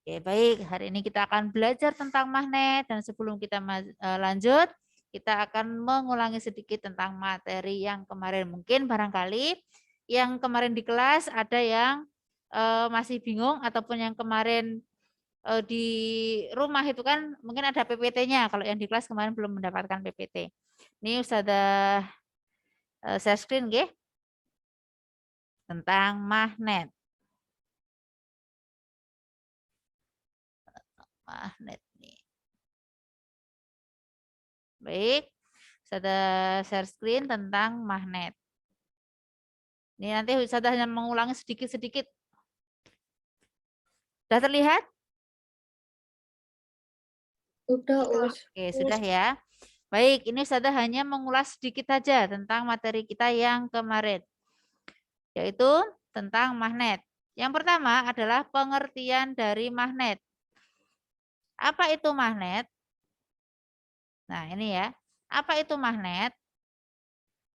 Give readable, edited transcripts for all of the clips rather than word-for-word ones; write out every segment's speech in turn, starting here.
Oke, baik. Hari ini kita akan belajar tentang magnet dan sebelum kita lanjut, kita akan mengulangi sedikit tentang materi yang kemarin. Mungkin barangkali yang kemarin di kelas ada yang masih bingung ataupun yang kemarin di rumah itu kan mungkin ada PPT-nya. Kalau yang di kelas kemarin belum mendapatkan PPT. Ini Ustazah share screen nggih, tentang magnet. Magnet nih. Baik, Ustazah share screen tentang magnet. Ini nanti Ustazah hanya mengulangi sedikit-sedikit. Sudah terlihat? Udah, Oke, sudah ya. Baik, ini Ustazah hanya mengulas sedikit saja tentang materi kita yang kemarin, yaitu tentang magnet. Yang pertama adalah pengertian dari magnet. Apa itu magnet? Nah, ini ya. Apa itu magnet?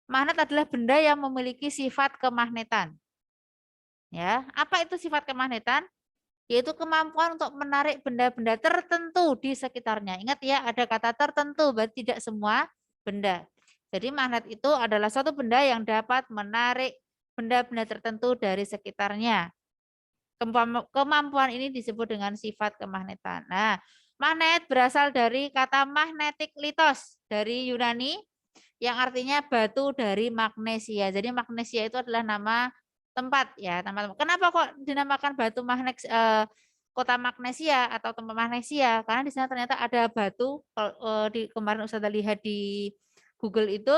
Magnet adalah benda yang memiliki sifat kemagnetan. Ya, apa itu sifat kemagnetan? Yaitu kemampuan untuk menarik benda-benda tertentu di sekitarnya. Ingat ya, ada kata tertentu, berarti tidak semua benda. Jadi magnet itu adalah suatu benda yang dapat menarik benda-benda tertentu dari sekitarnya. Kemampuan ini disebut dengan sifat kemagnetan. Nah, magnet berasal dari kata magnetic litos dari Yunani yang artinya batu dari magnesia. Jadi magnesia itu adalah nama tempat ya, teman-teman. Kenapa kok dinamakan batu magnet kota magnesia atau tempat magnesia? Karena di sana ternyata ada batu. Di kemarin Ustazah lihat di Google itu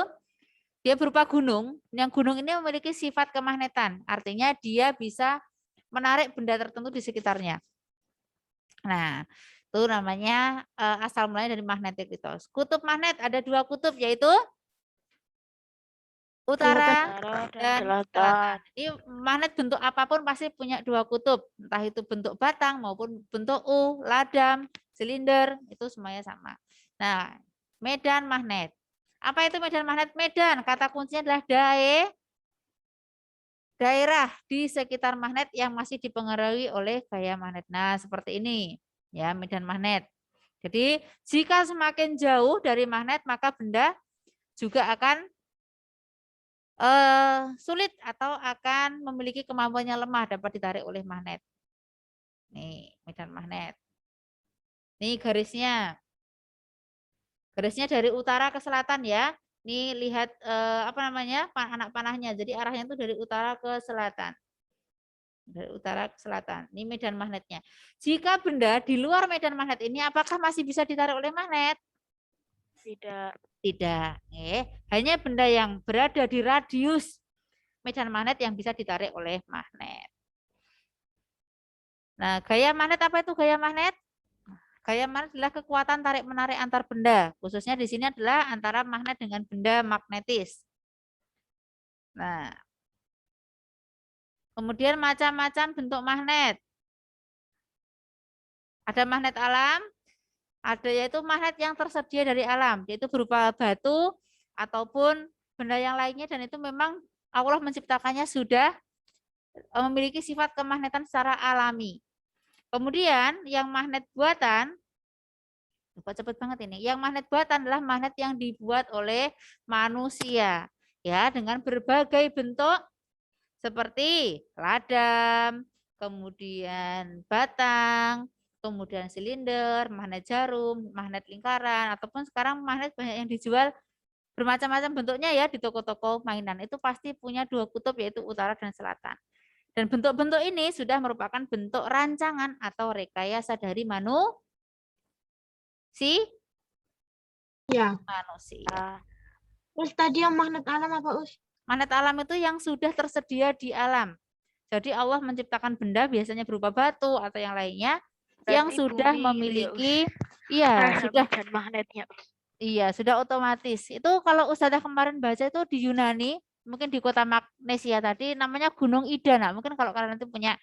dia berupa gunung. Yang gunung ini memiliki sifat kemagnetan. Artinya dia bisa menarik benda tertentu di sekitarnya. Nah, itu namanya asal mulanya dari magnetic litos. Kutub magnet ada 2 kutub yaitu utara dan selatan. Jadi magnet bentuk apapun pasti punya 2 kutub, entah itu bentuk batang maupun bentuk U, ladam, silinder, itu semuanya sama. Nah, medan magnet. Apa itu medan magnet? Medan, kata kuncinya adalah daerah di sekitar magnet yang masih dipengaruhi oleh gaya magnet. Nah, seperti ini ya medan magnet. Jadi, jika semakin jauh dari magnet maka benda juga akan sulit atau akan memiliki kemampuannya lemah dapat ditarik oleh magnet. Nih, medan magnet. Nih garisnya. Garisnya dari utara ke selatan ya. Nih lihat apa namanya? Anak panahnya. Jadi arahnya itu dari utara ke selatan. Dari utara ke selatan. Ini medan magnetnya. Jika benda di luar medan magnet ini apakah masih bisa ditarik oleh magnet? Tidak. Tidak. Hanya benda yang berada di radius medan magnet yang bisa ditarik oleh magnet. Nah, gaya magnet apa itu gaya magnet? Gaya magnet adalah kekuatan tarik-menarik antar benda. Khususnya di sini adalah antara magnet dengan benda magnetis. Nah, kemudian macam-macam bentuk magnet. Ada magnet alam, ada yaitu magnet yang tersedia dari alam, yaitu berupa batu ataupun benda yang lainnya dan itu memang Allah menciptakannya sudah memiliki sifat kemagnetan secara alami. Kemudian yang magnet buatan, kok cepet banget ini. Yang magnet buatan adalah magnet yang dibuat oleh manusia ya dengan berbagai bentuk seperti ladam, kemudian batang, kemudian silinder, magnet jarum, magnet lingkaran, ataupun sekarang magnet banyak yang dijual bermacam-macam bentuknya ya di toko-toko mainan. Itu pasti punya 2 kutub yaitu utara dan selatan. Dan bentuk-bentuk ini sudah merupakan bentuk rancangan atau rekayasa dari Ya. manusia. Terus tadi yang magnet alam apa, Us? Magnet alam itu yang sudah tersedia di alam. Jadi Allah menciptakan benda biasanya berupa batu atau yang lainnya yang sudah memiliki sudah magnetnya. iya, sudah otomatis. Itu kalau Ustazah kemarin baca itu di Yunani, mungkin di kota Magnesia tadi namanya Gunung Ida. Nah, mungkin kalau kalian nanti punya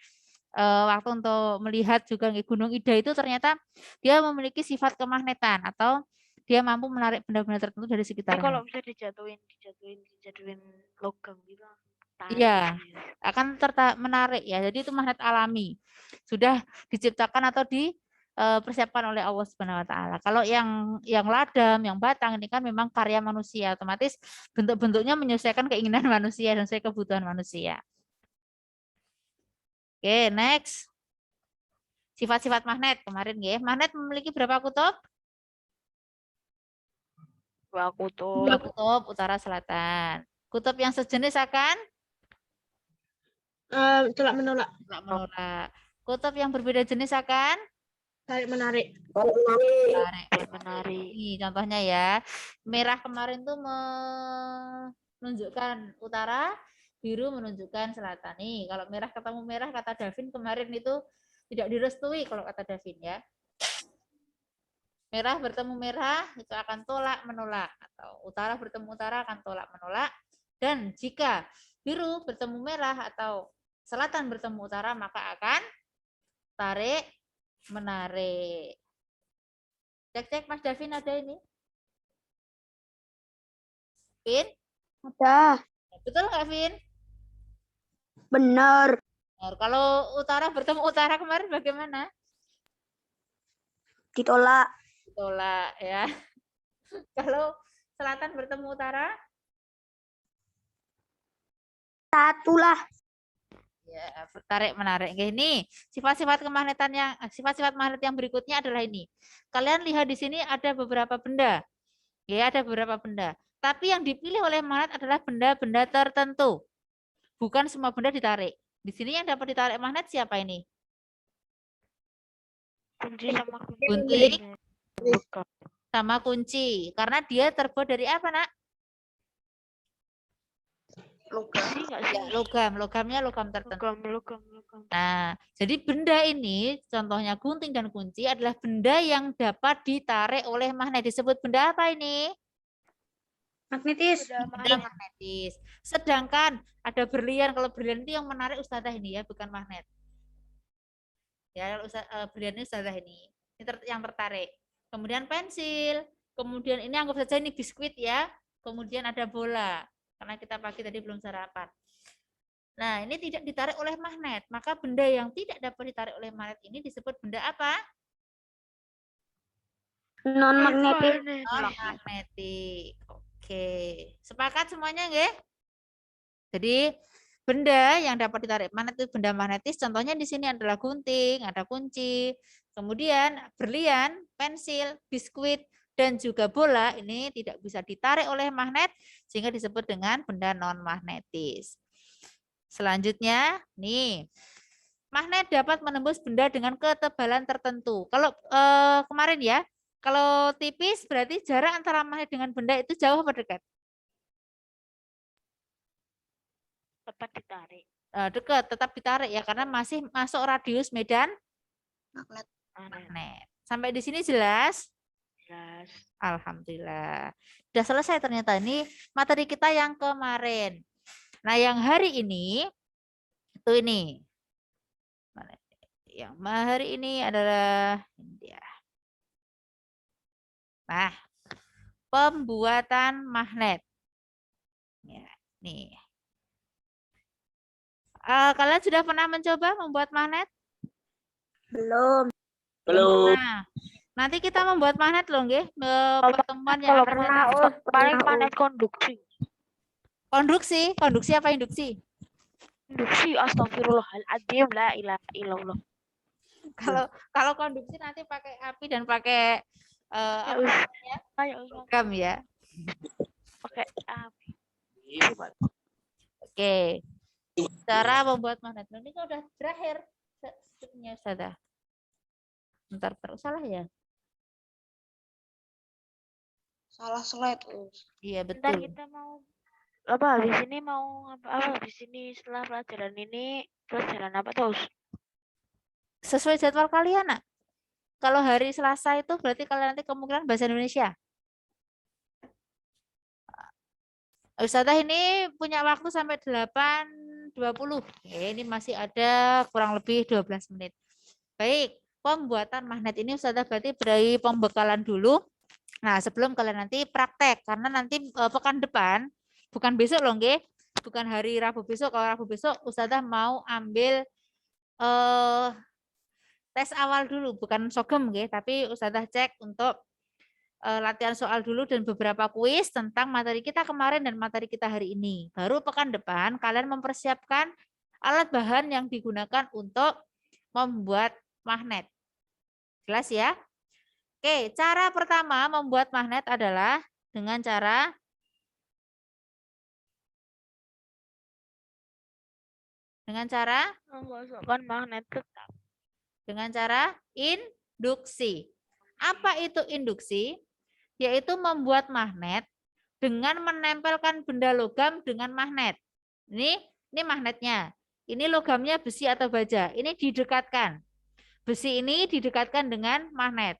waktu untuk melihat juga Gunung Ida itu ternyata dia memiliki sifat kemagnetan atau dia mampu menarik benda-benda tertentu dari sekitarnya. Kalau bisa dijatuhin logam gitu. Iya, akan menarik ya. Jadi itu magnet alami. sudah diciptakan atau dipersiapkan oleh Allah Subhanahu wa taala. Kalau yang ladam, yang batang ini kan memang karya manusia, otomatis bentuk-bentuknya menyesuaikan keinginan manusia dan sesuai kebutuhan manusia. Oke, next. Sifat-sifat magnet kemarin ya. Magnet memiliki berapa kutub? 2 Dua kutub. kutub, utara selatan. Kutub yang sejenis akan Tolak menolak. tolak menolak. Kutub yang berbeda jenis akan Tarik menarik. tarik Tarik menarik. Ini contohnya ya. Merah kemarin tuh menunjukkan utara, biru menunjukkan selatan. Nih, kalau merah ketemu merah kata Davin kemarin itu tidak direstui kalau kata Davin ya. Merah bertemu merah itu akan tolak menolak, atau utara bertemu utara akan tolak menolak. Dan jika biru bertemu merah atau selatan bertemu utara maka akan tarik menarik. Cek Mas Davin ada ini? Vin? Ada. Betul nggak Vin? Benar. Kalau utara bertemu utara kemarin bagaimana? Ditolak. Ditolak ya. Kalau selatan bertemu utara? Satu lah. Ya, tarik menarik. Ini sifat-sifat kemagnetan sifat-sifat magnet yang berikutnya adalah ini. Kalian lihat di sini ada beberapa benda. Ya, ada beberapa benda. Tapi yang dipilih oleh magnet adalah benda-benda tertentu. Bukan semua benda ditarik. Di sini yang dapat ditarik magnet siapa ini? Kunci sama Gunting sama kunci. Karena dia terbuat dari apa, Nak? Logam. Logamnya logam tertentu. Logam. Nah, jadi benda ini, contohnya gunting dan kunci adalah benda yang dapat ditarik oleh magnet. Disebut benda apa ini? Magnetis. Benda magnetis. Sedangkan ada berlian. Kalau berlian itu yang menarik Ustazah ini ya, bukan magnet. Ya, berlian ini Ustazah ini. Ini yang tertarik. Kemudian pensil. Kemudian ini anggap saja ini biskuit ya. Kemudian ada bola. Karena kita pagi tadi belum sarapan. Nah, ini tidak ditarik oleh magnet. Maka benda yang tidak dapat ditarik oleh magnet ini disebut benda apa? Non-magnetik. Non-magnetik. Oke. Sepakat semuanya nggih? Jadi benda yang dapat ditarik magnet itu benda magnetis. Contohnya di sini adalah gunting, ada kunci, kemudian berlian, pensil, biskuit, dan juga bola ini tidak bisa ditarik oleh magnet sehingga disebut dengan benda non-magnetis. Selanjutnya, nih, magnet dapat menembus benda dengan ketebalan tertentu. Kalau kemarin ya, kalau tipis berarti jarak antara magnet dengan benda itu jauh atau dekat? Tetap ditarik. Dekat, tetap ditarik ya, karena masih masuk radius medan magnet. Sampai di sini jelas? Jelas. Alhamdulillah. Sudah selesai ternyata ini materi kita yang kemarin. Nah, yang hari ini itu ini. Yang hari ini adalah ini dia. Nah, pembuatan magnet. Ya, nih. Kalian sudah pernah mencoba membuat magnet? Belum. Nah, nanti kita membuat magnet loh, nggih. Pertemuan yang Kalau akan pernah, paling magnet konduksi. Konduksi apa induksi? Induksi, astagfirullahaladzim, la ilaha illallah. Kalau konduksi nanti pakai api dan pakai logam ya. Pakai api. Oke. Cara membuat magnet. Ini kan udah berakhir. Sudah. Bentar, salah ya? Salah slide. Iya, Bentar, betul. kita mau apa habis ini mau apa habis ini setelah pelajaran ini pelajaran apa terus? Sesuai jadwal kalian, Nak. Kalau hari Selasa itu berarti kalian nanti kemungkinan bahasa Indonesia. Ustazah ini punya waktu sampai 8.20. Ini masih ada kurang lebih 12 menit. Baik, pembuatan magnet ini Ustazah berarti beri pembekalan dulu. Nah, sebelum kalian nanti praktek, karena nanti pekan depan, bukan besok loh, nggih. Bukan hari Rabu besok. Kalau Rabu besok Ustazah mau ambil tes awal dulu, bukan sogem nggih, tapi Ustazah cek untuk latihan soal dulu dan beberapa kuis tentang materi kita kemarin dan materi kita hari ini. Baru pekan depan kalian mempersiapkan alat bahan yang digunakan untuk membuat magnet. Jelas ya? Oke, cara pertama membuat magnet adalah dengan cara memasukkan magnet tetap. Dengan cara induksi. Apa itu induksi? Yaitu membuat magnet dengan menempelkan benda logam dengan magnet. Ini magnetnya. Ini logamnya besi atau baja. Ini didekatkan. Besi ini didekatkan dengan magnet.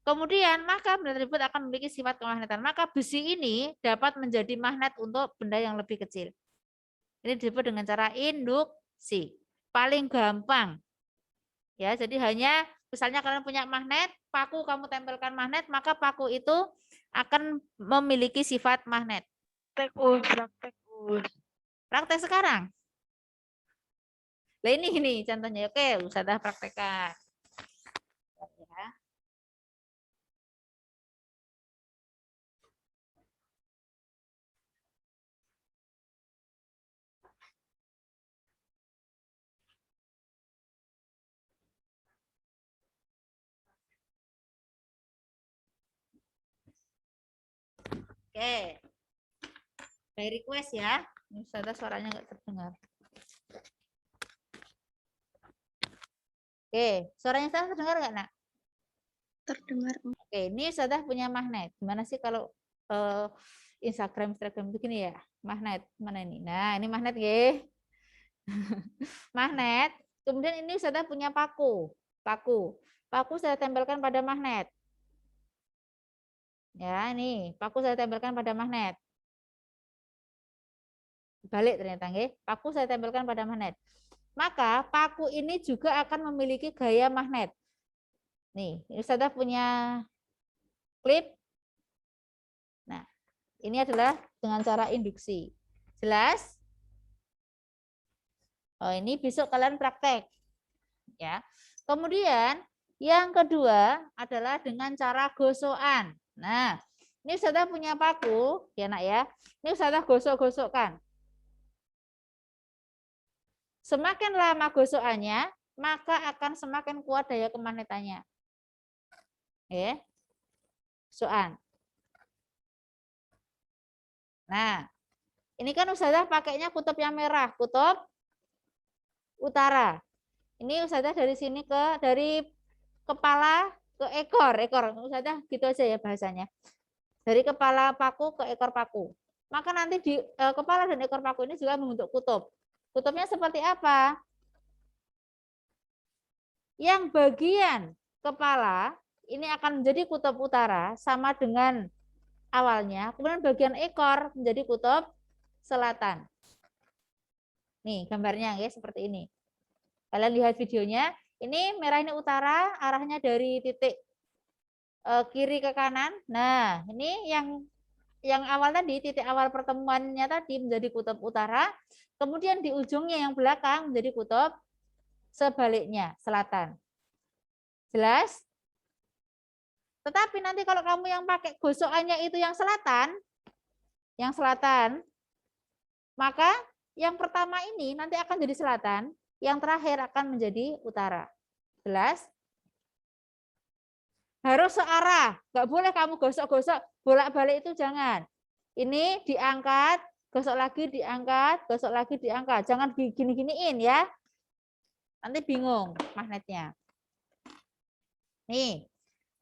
Kemudian maka benda tersebut akan memiliki sifat kemagnetan. Maka besi ini dapat menjadi magnet untuk benda yang lebih kecil. Ini disebut dengan cara induksi. Paling gampang. Ya, jadi hanya misalnya kalian punya magnet, paku kamu tempelkan magnet, maka paku itu akan memiliki sifat magnet. Praktek. Praktek sekarang. Nah ini contohnya. Oke, Ustazah praktekkan. Ya. Oke. By request ya. Ini Ustazah suaranya nggak terdengar. Oke, suaranya Ustazah terdengar nggak, Nak? Terdengar. Oke, ini Ustazah punya magnet. Gimana sih kalau Instagram begini ya? Magnet mana ini? Nah, ini magnet ya. Magnet. Kemudian ini Ustazah punya paku. Paku saya tempelkan pada magnet. Ya, ini paku saya tempelkan pada magnet. Balik ternyata nggih. Paku saya tempelkan pada magnet. Maka paku ini juga akan memiliki gaya magnet. Nih, Ustazah punya klip. Nah, ini adalah dengan cara induksi. Jelas? Oh, ini besok kalian praktek. Ya. Kemudian yang kedua adalah dengan cara gosokan. Nah, ini Ustazah punya paku, ya Nak ya. Ini Ustazah gosok-gosokkan. Semakin lama gosokannya, maka akan semakin kuat daya kemagnetannya. Ya. Gosokan. Nah, ini kan Ustazah pakainya kutub yang merah, kutub utara. Ini Ustazah dari sini dari kepala ke ekor. Ustazah gitu aja ya bahasanya. Dari kepala paku ke ekor paku. Maka nanti di kepala dan ekor paku ini juga membentuk kutub. Kutubnya seperti apa? Yang bagian kepala ini akan menjadi kutub utara sama dengan awalnya. Kemudian bagian ekor menjadi kutub selatan. Nih gambarnya ya seperti ini. Kalian lihat videonya. Ini merah ini utara, arahnya dari titik kiri ke kanan. Nah, ini yang awal tadi, titik awal pertemuannya tadi menjadi kutub utara. Kemudian di ujungnya yang belakang menjadi kutub sebaliknya, selatan. Jelas? Tetapi nanti kalau kamu yang pakai gosokannya itu yang selatan, maka yang pertama ini nanti akan jadi selatan, yang terakhir akan menjadi utara. Jelas? Harus searah, nggak boleh kamu gosok-gosok bolak-balik itu jangan. Ini diangkat, gosok lagi diangkat, jangan gini-giniin ya. Nanti bingung magnetnya. Nih,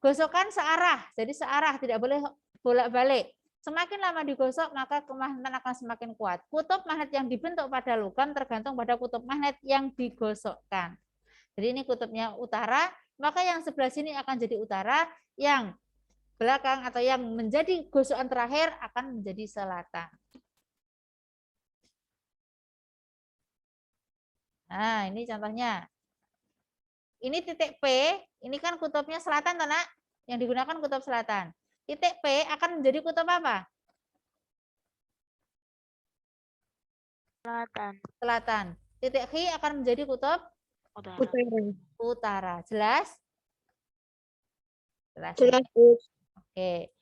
gosokkan searah, jadi searah tidak boleh bolak-balik. Semakin lama digosok maka kemagnetan akan semakin kuat. Kutub magnet yang dibentuk pada logam tergantung pada kutub magnet yang digosokkan. Jadi ini kutubnya utara, maka yang sebelah sini akan jadi utara, yang belakang atau yang menjadi gosokan terakhir akan menjadi selatan. Nah, ini contohnya. Ini titik P, ini kan kutubnya selatan, Nak? Yang digunakan kutub selatan. Titik P akan menjadi kutub apa? Selatan. Selatan. Titik Q akan menjadi kutub Utara. utara. Jelas? Jelas. Jelas, Bu. Oke.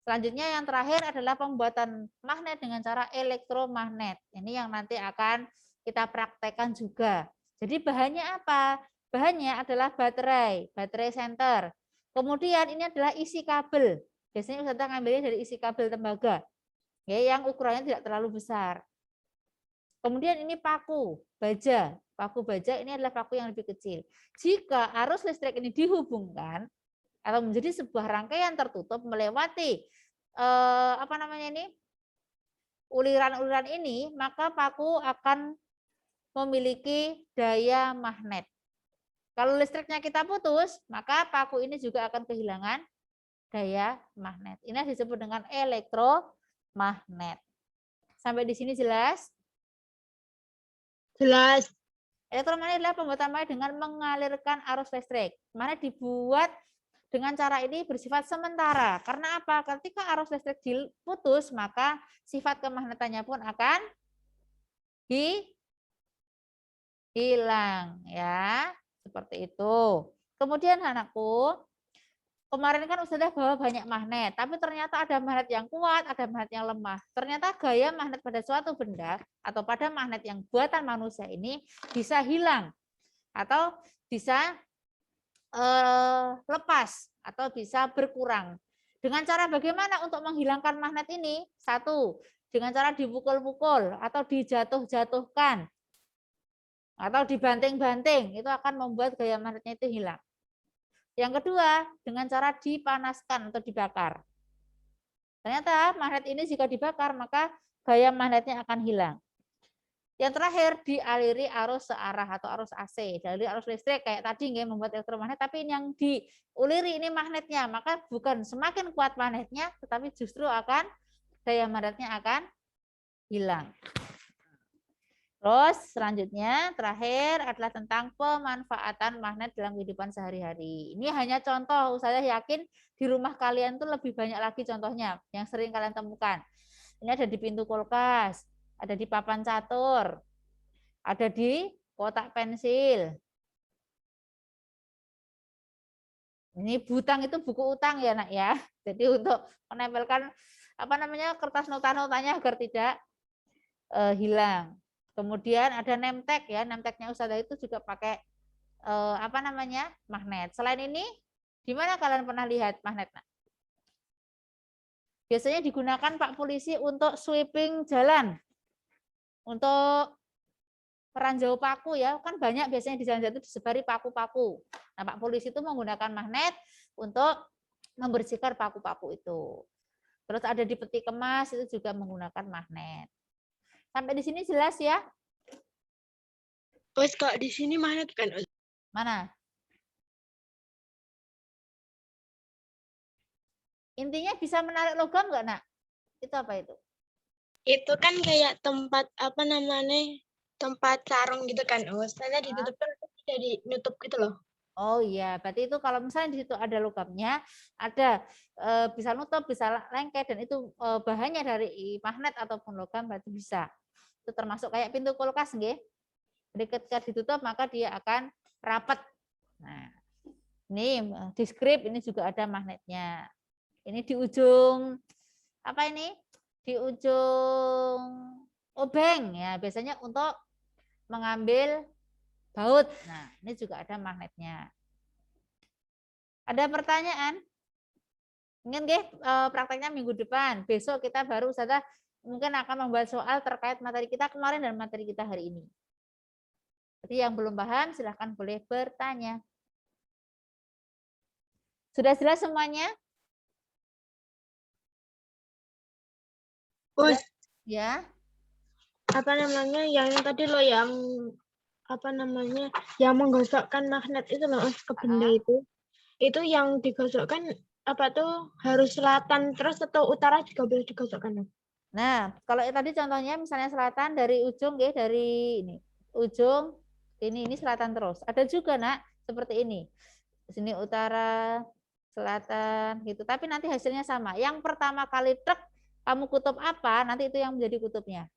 Selanjutnya yang terakhir adalah pembuatan magnet dengan cara elektromagnet. Ini yang nanti akan kita praktekkan juga. Jadi bahannya apa? Bahannya adalah baterai center. Kemudian ini adalah isi kabel. Biasanya Ustazah ngambilnya dari isi kabel tembaga. Ya, yang ukurannya tidak terlalu besar. Kemudian ini paku baja. Paku baja ini adalah paku yang lebih kecil. Jika arus listrik ini dihubungkan atau menjadi sebuah rangkaian tertutup melewati uliran-uliran ini, maka paku akan memiliki daya magnet. Kalau listriknya kita putus, maka paku ini juga akan kehilangan daya magnet. Ini disebut dengan elektromagnet. Sampai di sini jelas? Jelas. Elektromagnet adalah pembuatan magnet dengan mengalirkan arus listrik. Magnet dibuat dengan cara ini bersifat sementara. Karena apa? Ketika arus listrik diputus, maka sifat kemagnetannya pun akan hilang, ya. Seperti itu. Kemudian anakku, kemarin kan Ustazah bawa banyak magnet, tapi ternyata ada magnet yang kuat, ada magnet yang lemah. Ternyata gaya magnet pada suatu benda atau pada magnet yang buatan manusia ini bisa hilang atau bisa lepas atau bisa berkurang. Dengan cara bagaimana untuk menghilangkan magnet ini? Satu, dengan cara dipukul-pukul atau dijatuh-jatuhkan atau dibanting-banting, itu akan membuat gaya magnetnya itu hilang. Yang kedua, dengan cara dipanaskan atau dibakar. Ternyata magnet ini jika dibakar, maka gaya magnetnya akan hilang. Yang terakhir, dialiri arus searah atau arus AC. Dari arus listrik kayak tadi nggak membuat elektromagnet, tapi yang diuliri ini magnetnya, maka bukan semakin kuat magnetnya, tetapi justru akan daya magnetnya akan hilang. Terus selanjutnya terakhir adalah tentang pemanfaatan magnet dalam kehidupan sehari-hari. Ini hanya contoh, saya yakin di rumah kalian tuh lebih banyak lagi contohnya yang sering kalian temukan. Ini ada di pintu kulkas, ada di papan catur, ada di kotak pensil. Ini butang itu buku utang ya nak ya. Jadi untuk menempelkan kertas nota-notanya agar tidak hilang. Kemudian ada name tag ya, name tagnya Ustazah itu juga pakai magnet. Selain ini, di mana kalian pernah lihat magnet? Biasanya digunakan Pak Polisi untuk sweeping jalan, untuk peranjau paku ya, kan banyak biasanya di jalan itu disebari paku-paku. Nah, Pak Polisi itu menggunakan magnet untuk membersihkan paku-paku itu. Terus ada di peti kemas itu juga menggunakan magnet. Sampai di sini jelas ya? Terus kok di sini magnet kan? Mana? Intinya bisa menarik logam nggak, Nak? Itu apa itu? Itu kan kayak tempat tempat sarung gitu kan, Ustazah ditutupin jadi nutup gitu loh. Oh iya, berarti itu kalau misalnya di situ ada logamnya, ada bisa nutup, bisa lengket, dan itu bahannya dari magnet ataupun logam, berarti bisa. Itu termasuk kayak pintu kulkas, nggih. Jadi ketika ditutup maka dia akan rapat. Nah, ini di script ini juga ada magnetnya. Ini di ujung apa ini? Di ujung obeng ya, biasanya untuk mengambil baut. Nah, ini juga ada magnetnya. Ada pertanyaan? Ingin prakteknya minggu depan. Besok kita baru Ustazah mungkin akan membuat soal terkait materi kita kemarin dan materi kita hari ini. Jadi yang belum paham silahkan boleh bertanya. Sudah jelas semuanya? Us, Ya. yang tadi loh yang yang menggosokkan magnet itu loh ke benda itu yang digosokkan harus selatan terus atau utara juga boleh digosokkan? Nah, kalau tadi contohnya misalnya selatan dari ujung dari ini ujung ini selatan terus. Ada juga nak seperti ini. Sini utara, selatan gitu. Tapi nanti hasilnya sama. Yang pertama kali truk kamu kutub apa, nanti itu yang menjadi kutubnya.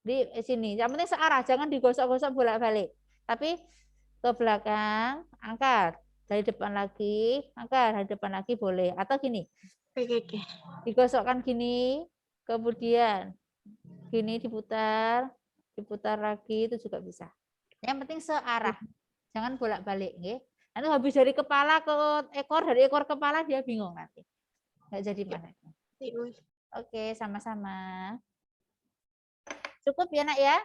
Di sini. Yang penting searah, jangan digosok-gosok bolak-balik. Tapi ke belakang, angkat. Dari depan lagi, angkat. Dari depan lagi boleh. Atau gini, Oke. digosokkan gini, kemudian gini diputar lagi, itu juga bisa. Yang penting searah. Jangan bolak-balik. Nggih. Nanti habis dari kepala ke ekor, dari ekor ke kepala dia bingung nanti. Nggak jadi magnetnya. Oke, sama-sama. Cukup ya, Nak ya?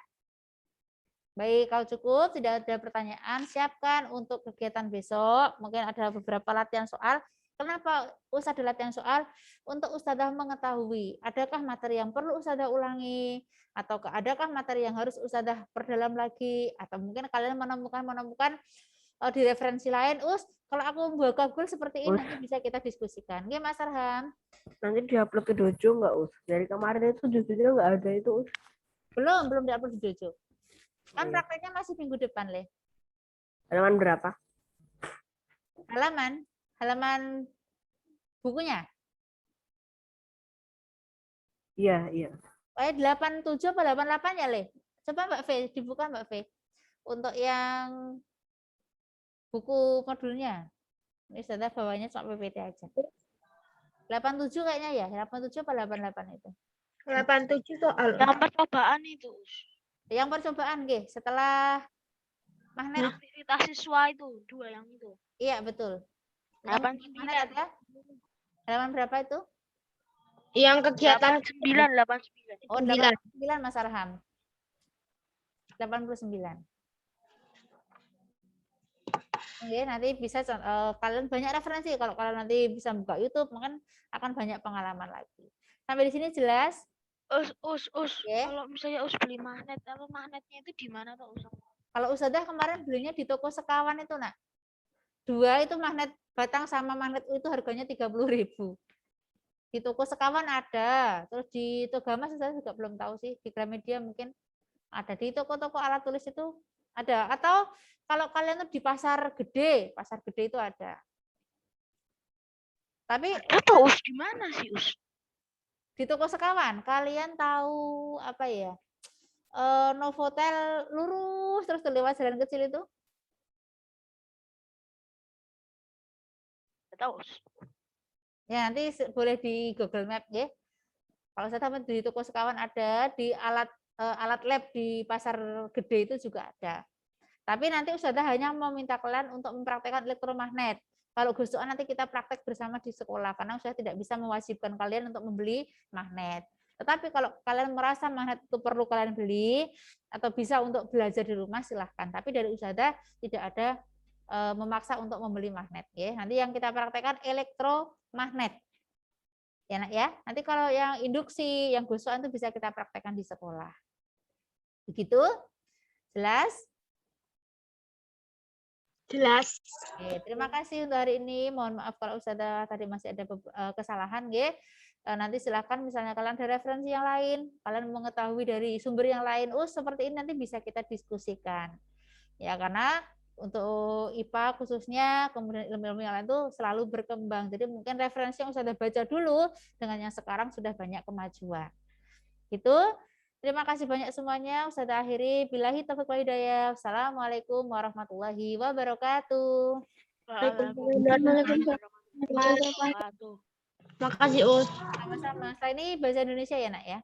Baik, kalau cukup, tidak ada pertanyaan, siapkan untuk kegiatan besok. Mungkin ada beberapa latihan soal. Kenapa Ustaz ada latihan soal? Untuk Ustazah mengetahui, adakah materi yang perlu Ustazah ulangi, atau adakah materi yang harus Ustazah perdalam lagi, atau mungkin kalian menemukan di referensi lain. Kalau aku membuat Google seperti ini, nanti bisa kita diskusikan. Oke, Mas Arham? Nanti diupload ke Dojo nggak, Us? Dari kemarin itu Dojo-nya nggak ada itu, Us. Belum diupload di Dojo. Kan prakteknya masih minggu depan, Le. Halaman berapa? Halaman bukunya. Iya. 87 apa 88 ya, Le? Coba Mbak V, dibuka Mbak V. Untuk yang buku modulnya. Ini sudah bawahnya soal PPT aja. 87 kayaknya ya, 87 apa 88 itu. 87 soal. Yang percobaan itu. Yang percobaan, Nggih, setelah magnet. Aktivitas siswa itu, 2 yang itu. Iya, betul. 89. Magnet ada? Halaman berapa itu? Yang kegiatan 89. Oh, 89 Mas Arham. 89. Oke, nanti bisa kalian banyak referensi. Kalau kalian nanti bisa buka YouTube, mungkin akan banyak pengalaman lagi. Sampai di sini jelas? Us. Oke. Kalau misalnya Us beli magnet, kalau magnetnya itu di mana tuh, Us? Kalau Ustazah kemarin belinya di toko Sekawan itu, Nak. 2 itu magnet batang sama magnet U itu harganya 30.000. Di toko Sekawan ada, terus di Togama saya juga belum tahu sih, di Gramedia mungkin ada, di toko-toko alat tulis itu ada, atau kalau kalian tuh di pasar gede itu ada. Tapi Apa, Us? Di mana sih, Us? di toko Sekawan, kalian tahu apa ya? Novotel lurus terus lewat jalan kecil itu? Nggak tahu, Us. Ya, nanti boleh di Google Map ya. Kalau saya tahu di toko Sekawan ada, di alat lab di pasar gede itu juga ada. Tapi nanti Ustazah hanya meminta kalian untuk mempraktekkan elektromagnet. Kalau gosokan nanti kita praktek bersama di sekolah, karena Ustazah tidak bisa mewajibkan kalian untuk membeli magnet. Tetapi kalau kalian merasa magnet itu perlu kalian beli, atau bisa untuk belajar di rumah, silahkan. Tapi dari Ustazah tidak ada memaksa untuk membeli magnet. Ya. Nanti yang kita praktekkan elektromagnet. Ya, Nak, ya. Nanti kalau yang induksi, yang gosokan itu bisa kita praktekkan di sekolah. Begitu? Jelas? Jelas. Oke, terima kasih untuk hari ini. Mohon maaf kalau Ustazah tadi masih ada kesalahan, nggih. Nanti silakan misalnya kalian ada referensi yang lain, kalian mengetahui dari sumber yang lain, seperti ini nanti bisa kita diskusikan. Ya, karena untuk IPA khususnya, kemudian ilmu-ilmu yang lain itu selalu berkembang. Jadi mungkin referensi yang Ustazah baca dulu dengan yang sekarang sudah banyak kemajuan. Gitu. Terima kasih banyak semuanya. Ustazah akhiri. Billahi taufiq wal hidayah. Assalamualaikum warahmatullahi wabarakatuh. Waalaikumsalam. Makasih, Us. Sama-sama. Setelah ini bahasa Indonesia ya, Nak ya.